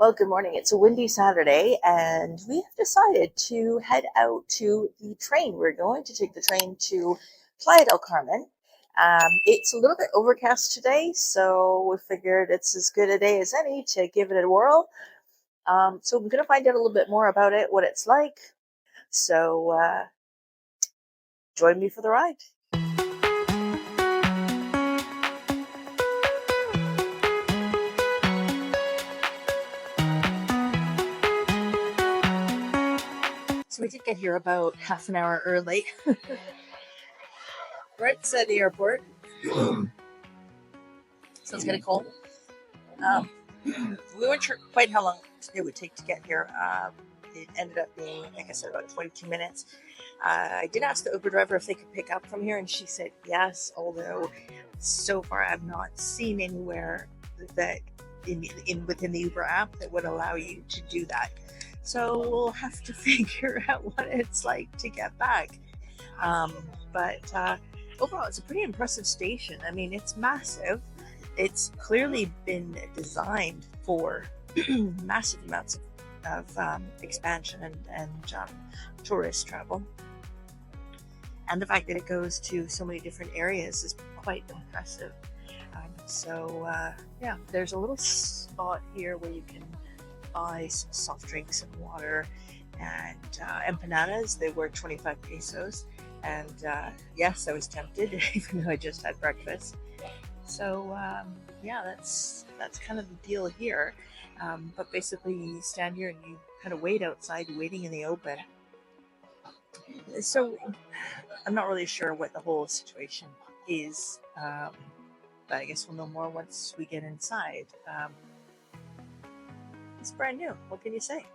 Well, good morning. It's a windy Saturday, and we have decided to head out to the train. We're going to take the train to Playa del Carmen. It's a little bit overcast today, so we figured it's as good a day as any to give it a whirl. So I'm going to find out a little bit more about it, what it's like. So join me for the ride. So we did get here about half an hour early. Right outside the airport. So it's getting cold. We weren't sure quite how long it would take to get here. It ended up being, like I said, about 22 minutes. I did ask the Uber driver if they could pick up from here, and she said yes, although so far I've not seen anywhere that within the Uber app that would allow you to do that. So we'll have to figure out what it's like to get back. But overall, it's a pretty impressive station. I mean, it's massive. It's clearly been designed for massive amounts of expansion and tourist travel. And the fact that it goes to so many different areas is quite impressive. Yeah, there's a little spot here where you can buy some soft drinks and water and empanadas. They were 25 pesos. And yes, I was tempted, even though I just had breakfast. So yeah, that's kind of the deal here. But basically, you stand here and you kind of wait outside, waiting in the open. So I'm not really sure what the whole situation is, but I guess we'll know more once we get inside. It's brand new. What can you say?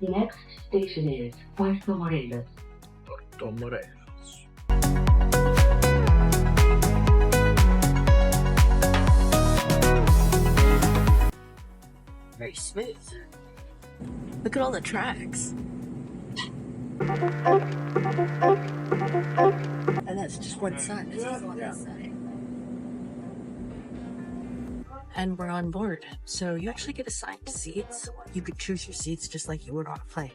The next station is Puerto Morelos. Puerto Morelos. Very smooth. Look at all the tracks. And that's just one side. And we're on board. So you actually get assigned seats. You could choose your seats just like you would on a plane.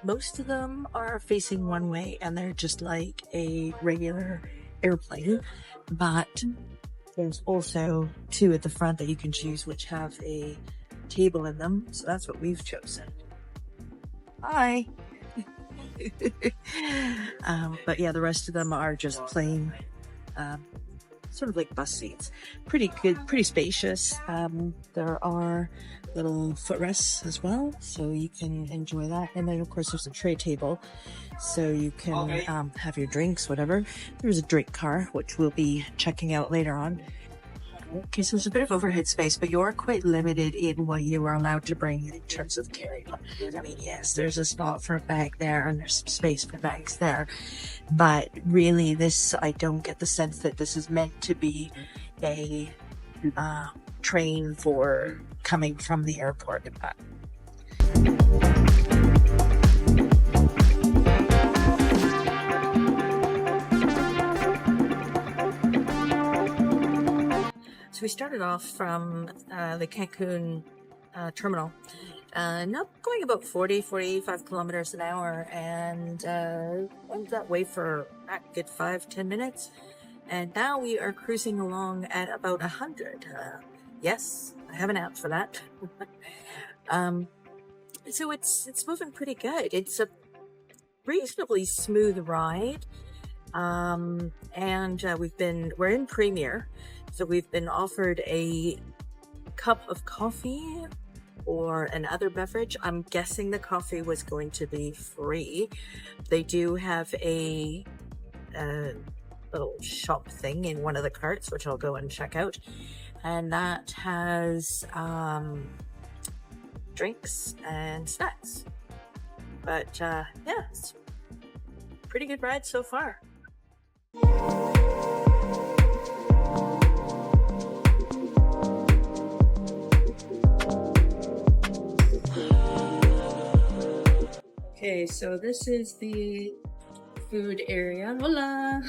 Most of them are facing one way and they're just like a regular airplane. But there's also two at the front that you can choose which have a table in them. So that's what we've chosen. Hi. But yeah, the rest of them are just plain sort of like bus seats. Pretty good, pretty spacious. There are little footrests as well, so you can enjoy that. And then of course there's a tray table, so you can have your drinks, whatever. There's a drink car, which we'll be checking out later on. Okay, so there's a bit of overhead space, but you're quite limited in what you are allowed to bring in terms of carry-on. I mean, yes, there's a spot for a bag there, and there's some space for bags there. But really, I don't get the sense that this is meant to be a train for coming from the airport and back. So we started off from the Cancun terminal, now going about 45 kilometers an hour, and went that way for a good 5-10 minutes. And now we are cruising along at about 100. Yes, I have an app for that. So it's moving pretty good. It's a reasonably smooth ride. And we're in Premier. So we've been offered a cup of coffee or an other beverage. I'm guessing the coffee was going to be free. They do have a little shop thing in one of the carts, which I'll go and check out. And that has drinks and snacks. But yeah, it's a pretty good ride so far. Okay, so this is the food area. Hola!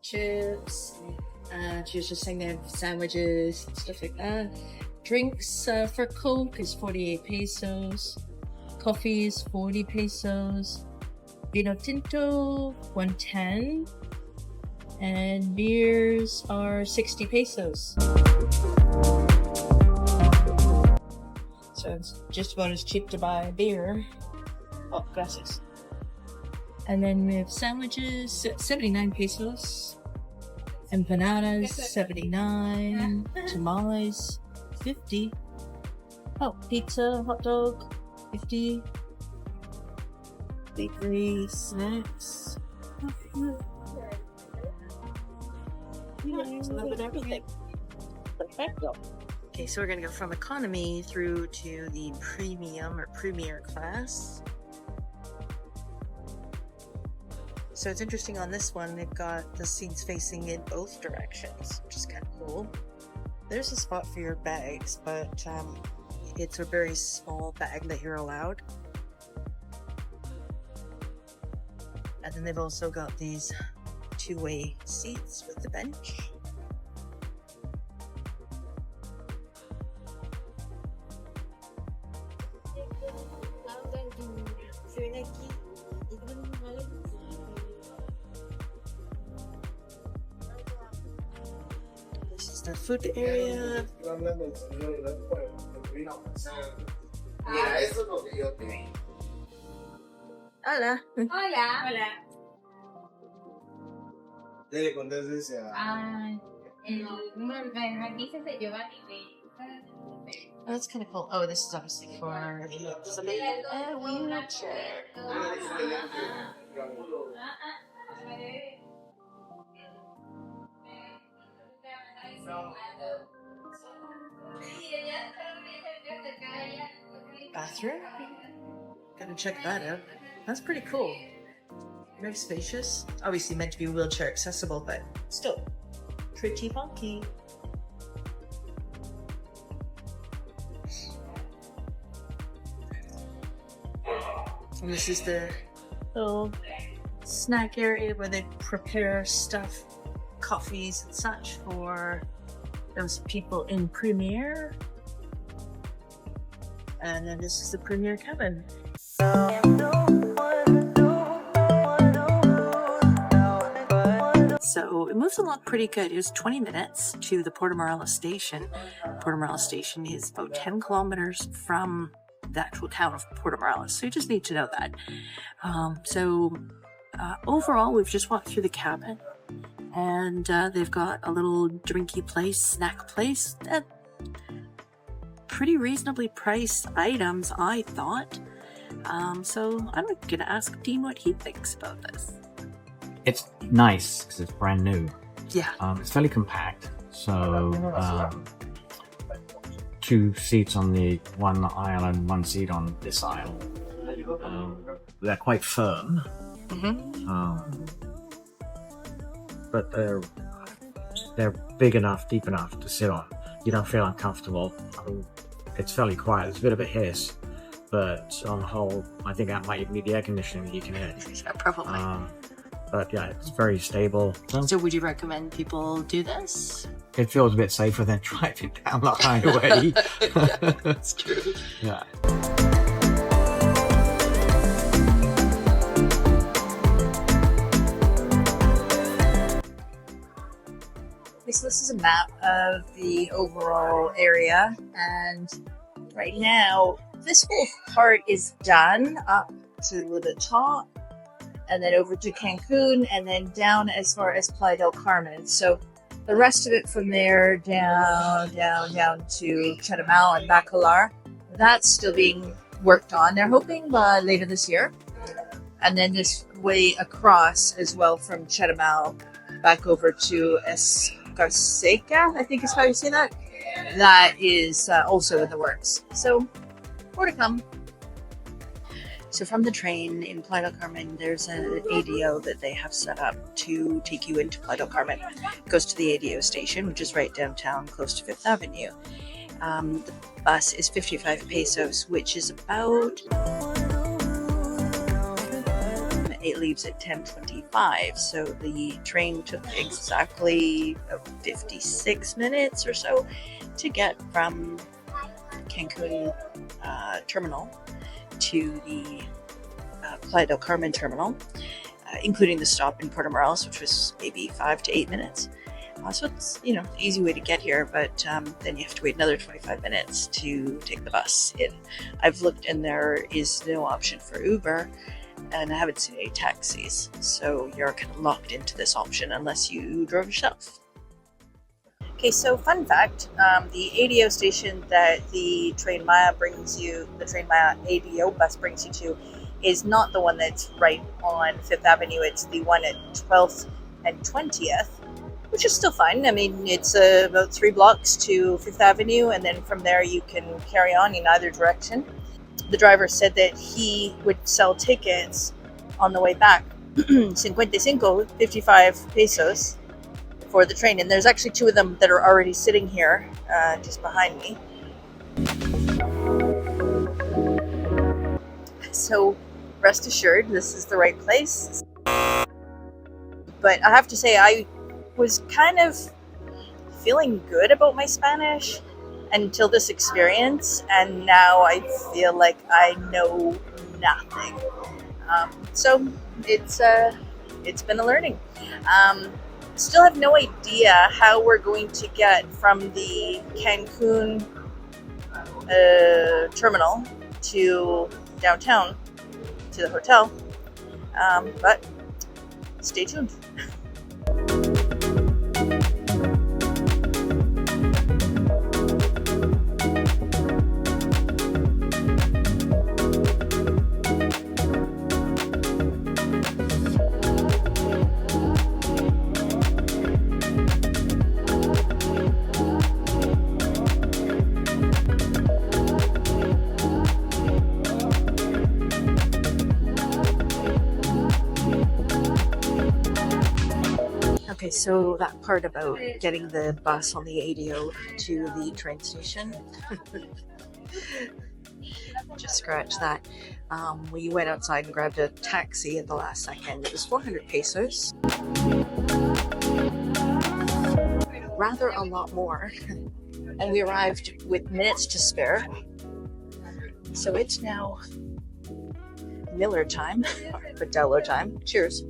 Chips. She was just saying they have sandwiches, stuff like that. Drinks for Coke is 48 pesos. Coffee is 40 pesos. Vino Tinto, 110. And beers are 60 pesos. So it's just about as cheap to buy a beer. Oh, gracias. And then we have sandwiches, 79 pesos. Empanadas, 79. Tamales, 50. Oh, pizza, hot dog, 50. Bakery, snacks. Everything. Perfecto. Okay, so we're gonna go from economy through to the premium or premier class. So it's interesting on this one, they've got the seats facing in both directions, which is kind of cool. There's a spot for your bags, but it's a very small bag that you're allowed. And then they've also got these two-way seats with the bench. This is the food area. Hola. Hola. Hola. Dele contarse El número aquí se Giovanni. Oh, that's kind of cool. Oh, this is obviously for somebody in a wheelchair. Bathroom? Gotta check that out. That's pretty cool. Very spacious. Obviously meant to be wheelchair accessible, but still pretty funky. And this is the little snack area where they prepare stuff, coffees and such for those people in Premier. And then this is the Premier cabin. So it moves along pretty good. It was 20 minutes to the Puerto Morelos station. Puerto Morelos station is about 10 kilometers from the actual town of Puerto Morelos. So you just need to know that. Overall, we've just walked through the cabin, and they've got a little drinky place, snack place, at pretty reasonably priced items, I thought. So I'm going to ask Dean what he thinks about this. It's nice because it's brand new. Yeah. It's fairly compact. So 2 seats on the one aisle and 1 seat on this aisle. They're quite firm. But they're big enough, deep enough to sit on. You don't feel uncomfortable. It's fairly quiet. There's a bit of a hiss, but on the whole, I think that might even be the air conditioning you can hear. Yeah, probably. But yeah, it's very stable. So would you recommend people do this? It feels a bit safer than driving down the highway. Yeah, that's true. Yeah. So this is a map of the overall area, and right now this whole part is done up to the top, and then over to Cancun, and then down as far as Playa del Carmen. So the rest of it from there down to Chetumal and Bacalar, that's still being worked on. They're hoping by later this year. And then this way across as well from Chetumal back over to Escarseca, I think is how you say that. That is also in the works. So more to come. So from the train in Playa del Carmen, there's an ADO that they have set up to take you into Playa del Carmen. It goes to the ADO station, which is right downtown, close to Fifth Avenue. The bus is 55 pesos, which is about... It leaves at 10:25, so the train took exactly 56 minutes or so to get from Cancun terminal to the Playa del Carmen terminal, including the stop in Puerto Morelos, which was maybe 5 to 8 minutes. So it's, you know, an easy way to get here, but then you have to wait another 25 minutes to take the bus in. I've looked and there is no option for Uber, and I haven't seen any taxis, so you're kind of locked into this option unless you drove yourself. Okay, so fun fact, the ADO station that the Tren Maya the Tren Maya ADO bus brings you to is not the one that's right on Fifth Avenue. It's the one at 12th and 20th, which is still fine. I mean, it's about 3 blocks to Fifth Avenue, and then from there you can carry on in either direction. The driver said that he would sell tickets on the way back, 55 pesos for the train. And there's actually 2 of them that are already sitting here just behind me. So rest assured, this is the right place. But I have to say, I was kind of feeling good about my Spanish until this experience, and now I feel like I know nothing. So it's been a learning. Still have no idea how we're going to get from the Cancun terminal to downtown to the hotel, but stay tuned. Okay, so that part about getting the bus on the ADO to the train station, just scratch that. We went outside and grabbed a taxi at the last second. It was 400 pesos. Rather a lot more. And we arrived with minutes to spare. So it's now Miller time, or Padello time. Cheers.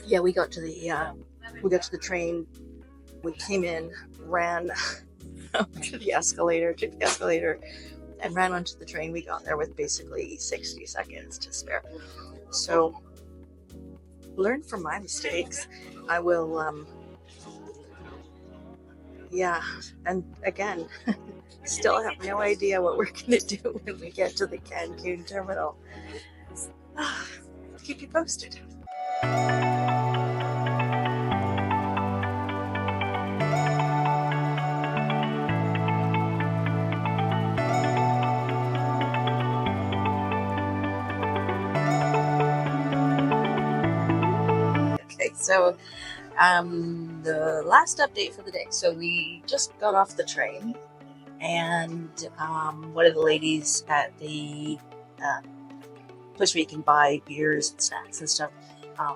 Yeah, we got to the train. We came in, ran to the escalator, took the escalator, and ran onto the train. We got there with basically 60 seconds to spare. So, learn from my mistakes. I will, yeah, and again, still have no idea what we're going to do when we get to the Cancun terminal. Keep you posted. Okay, so the last update for the day. So we just got off the train, and one of the ladies at the place where you can buy beers and snacks and stuff,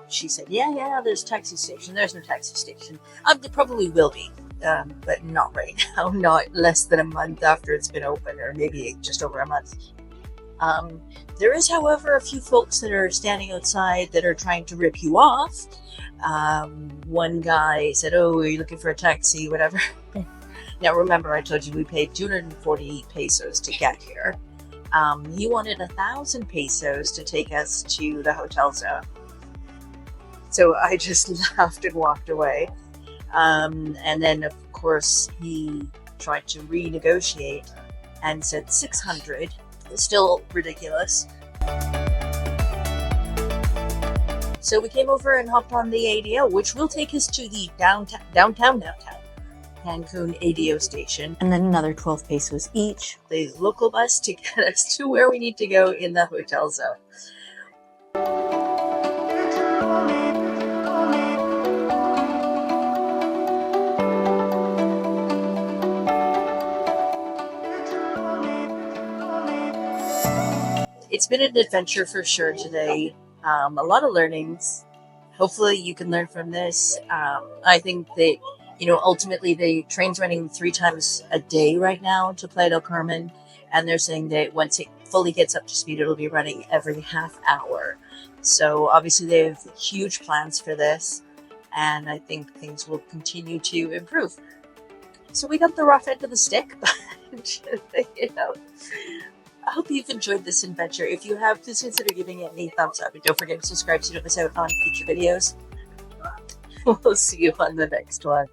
she said, yeah, there's a taxi station. There's no taxi station. There probably will be, but not right now, not less than a month after it's been open, or maybe just over a month. There is, however, a few folks that are standing outside that are trying to rip you off. One guy said, "Oh, are you looking for a taxi?" Whatever. Now, remember, I told you we paid 248 pesos to get here. He wanted 1,000 pesos to take us to the hotel zone. So I just laughed and walked away. And then, of course, he tried to renegotiate and said 600. It's still ridiculous. So we came over and hopped on the ADO, which will take us to the downtown Cancun ADO station, and then another 12 pesos each, the local bus to get us to where we need to go in the hotel zone. It's been an adventure for sure today. A lot of learnings. Hopefully you can learn from this. I think that, ultimately the train's running 3 times a day right now to Playa del Carmen. And they're saying that once it fully gets up to speed, it'll be running every half hour. So obviously they have huge plans for this. And I think things will continue to improve. So we got the rough end of the stick, but, I hope you've enjoyed this adventure. If you have, please consider giving it a thumbs up. And don't forget to subscribe so you don't miss out on future videos. We'll see you on the next one.